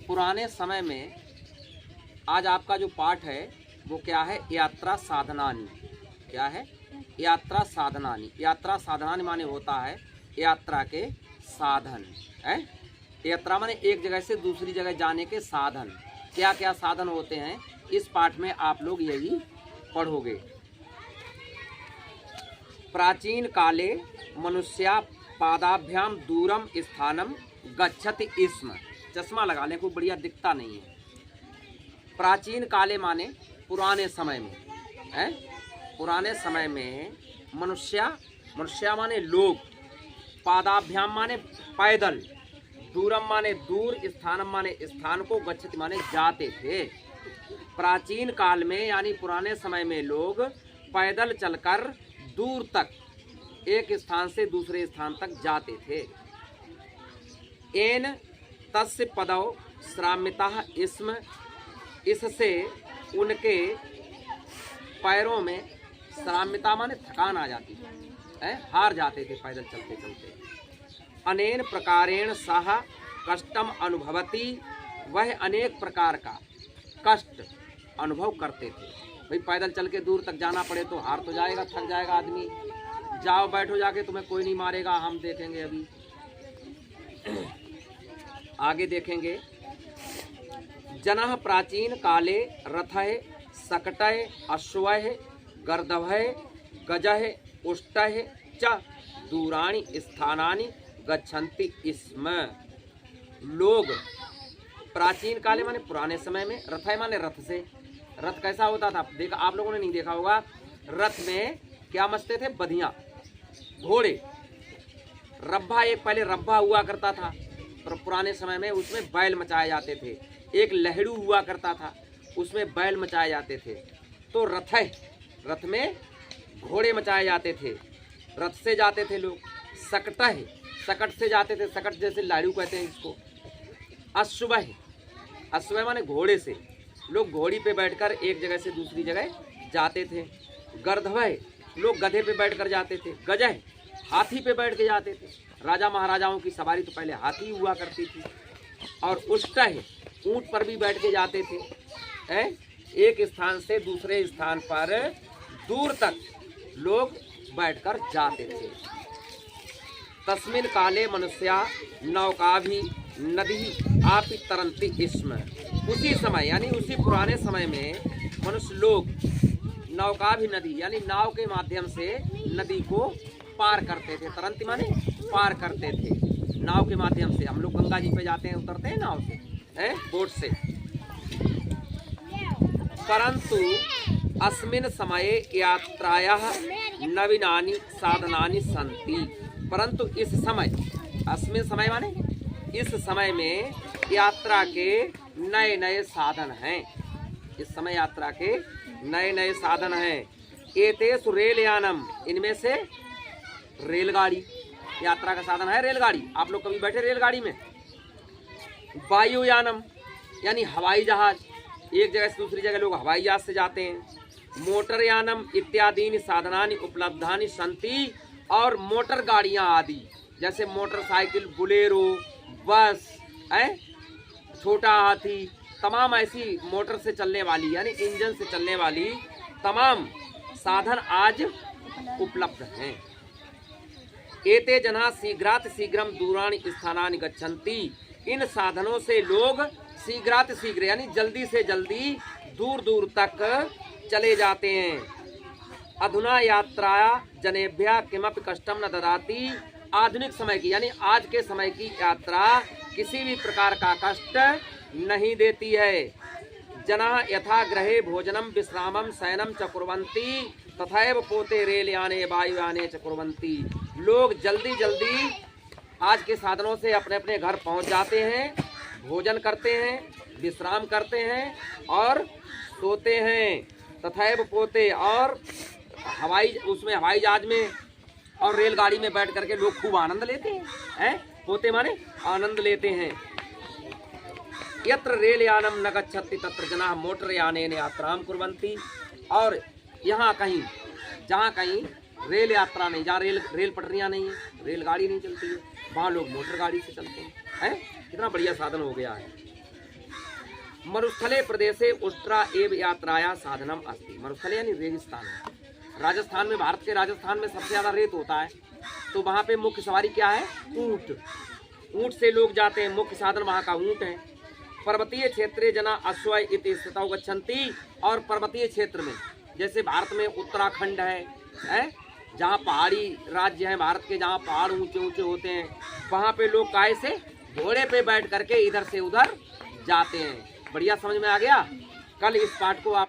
पुराने समय में आज आपका जो पाठ है वो क्या है? यात्रा साधनानी। क्या है? यात्रा साधनानी। यात्रा साधनानी माने होता है यात्रा के साधन है। यात्रा माने एक जगह से दूसरी जगह जाने के साधन। क्या क्या साधन होते हैं इस पाठ में आप लोग यही पढ़ोगे। प्राचीन काले मनुष्या पादाभ्याम दूरम स्थानम गच्छति स्म। चश्मा लगा लें, कोई बढ़िया दिखता नहीं है। प्राचीन काले माने पुराने समय में है। पुराने समय में मनुष्या माने लोग, पादाभ्याम माने पैदल, दूरम माने दूर, स्थानम माने स्थान को, गच्छति माने जाते थे। प्राचीन काल में यानी पुराने समय में लोग पैदल चलकर दूर तक एक स्थान से दूसरे स्थान तक जाते थे। एन तस्य पदौ श्राम्यतः स्म। इससे उनके पैरों में श्राम्यता माने थकान आ जाती है, हार जाते थे पैदल चलते चलते। अनेन प्रकारेण सह कष्टम अनुभवती। वह अनेक प्रकार का कष्ट अनुभव करते थे। भाई पैदल चल के दूर तक जाना पड़े तो हार तो जाएगा, थक जाएगा आदमी। जाओ बैठो जाके, तुम्हें कोई नहीं मारेगा, हम देखेंगे अभी आगे देखेंगे। जनः प्राचीन काले रथः शकटः अश्वः गर्दभः गजः उष्टः च दूराणि स्थानानि गच्छन्ति स्म। लोग प्राचीन काले माने पुराने समय में, रथः माने रथ से। रथ कैसा होता था देखा आप लोगों ने? नहीं देखा होगा। रथ में क्या मचते थे? बधिया, घोड़े, रब्बा। एक पहले रब्बा हुआ करता था पुराने समय में, उसमें बैल मचाए जाते थे। एक लहड़ू हुआ करता था, उसमें बैल मचाए जाते थे। तो रथ में घोड़े मचाए जाते थे, रथ से जाते थे लोग। शकट से जाते थे, शकट जैसे लाड़ू कहते हैं इसको। अश्व माने घोड़े से, लोग घोड़ी पे बैठकर एक जगह से दूसरी जगह जाते थे। गर्दभः, लोग गधे पे बैठकर जाते थे। गजः, हाथी पे बैठ के जाते थे। राजा महाराजाओं की सवारी तो पहले हाथी हुआ करती थी। और उष्टः, ऊंट पर भी बैठ के जाते थे। एक स्थान से दूसरे स्थान पर दूर तक लोग बैठकर जाते थे। तस्मिन् काले मनुष्या नौका भी नदी आपि तरंती स्म। उसी समय यानी उसी पुराने समय में मनुष्य लोग नौका भी नदी यानी नाव के माध्यम से नदी को पार करते थे। तरंती माने पार करते थे नाव के माध्यम से। हम लोग गंगा जी पे जाते हैं, उतरते हैं नाव से, बोट से। परंतु अस्मिन् समये यात्रायाः नवीनानि साधनानि सन्ति। परंतु इस समय, अस्मिन् समय माने इस समय में यात्रा के नए नए साधन हैं। इस समय यात्रा के नए नए साधन हैं। एतेषु रेलयानम, इनमें से रेलगाड़ी यात्रा का साधन है। रेलगाड़ी, आप लोग कभी बैठे रेलगाड़ी में? वायुयानम यानी हवाई जहाज, एक जगह से दूसरी जगह लोग हवाई जहाज से जाते हैं। मोटरयानम इत्यादि साधनानि उपलब्धानि सन्ति। और मोटर गाड़ियां आदि जैसे मोटरसाइकिल, बुलेरो, बस, छोटा हाथी, तमाम ऐसी मोटर से चलने वाली यानी इंजन से चलने वाली तमाम साधन आज उपलब्ध हैं। एते जना शीघ्रात शीघ्रम दूराणि स्थानानि गच्छन्ति। इन साधनों से लोग शीघ्रात शीघ्र यानी जल्दी से जल्दी दूर दूर तक चले जाते हैं। अधुना यात्रा जनेभ्यः किमपि कष्टम न ददाति। आधुनिक समय की यानी आज के समय की यात्रा किसी भी प्रकार का कष्ट नहीं देती है। जनाः यथा गृहे भोजनम विश्रामम शयनम च कुर्वन्ति तथैव पोते रेलयाने वायुयाने च कुर्वन्ति। लोग जल्दी जल्दी आज के साधनों से अपने अपने घर पहुंच जाते हैं, भोजन करते हैं, विश्राम करते हैं और सोते हैं। तथैव पोते, और उसमें हवाई जहाज में और रेलगाड़ी में बैठ करके लोग खूब आनंद लेते हैं। पोते माने आनंद लेते हैं। यत्र रेलयानम न गच्छति तत्र जनाः मोटरयानेन यात्रां कुर्वन्ति। और यहाँ कहीं जहाँ कहीं रेल यात्रा नहीं, जहाँ रेल पटरियाँ नहीं है, रेलगाड़ी नहीं चलती है, वहाँ लोग मोटर गाड़ी से चलते हैं। कितना बढ़िया साधन हो गया है। मरुस्थले प्रदेशे उष्ट्रा एव यात्राया साधनम अस्ति। मरुस्थले यानी रेगिस्तान में, राजस्थान में, भारत के राजस्थान में सबसे ज़्यादा रेत होता है, तो वहाँ पे मुख्य सवारी क्या है? ऊँट। ऊँट से लोग जाते हैं, मुख्य साधन वहाँ का ऊँट है। पर्वतीय क्षेत्रे जना अश्व इति स्थितौ गच्छन्ति। और पर्वतीय क्षेत्र में, जैसे भारत में उत्तराखंड है जहाँ पहाड़ी राज्य है भारत के, जहाँ पहाड़ ऊंचे ऊंचे होते हैं, वहाँ पे लोग काहे से? घोड़े पे बैठ करके इधर से उधर जाते हैं। बढ़िया समझ में आ गया? कल इस पाठ को आप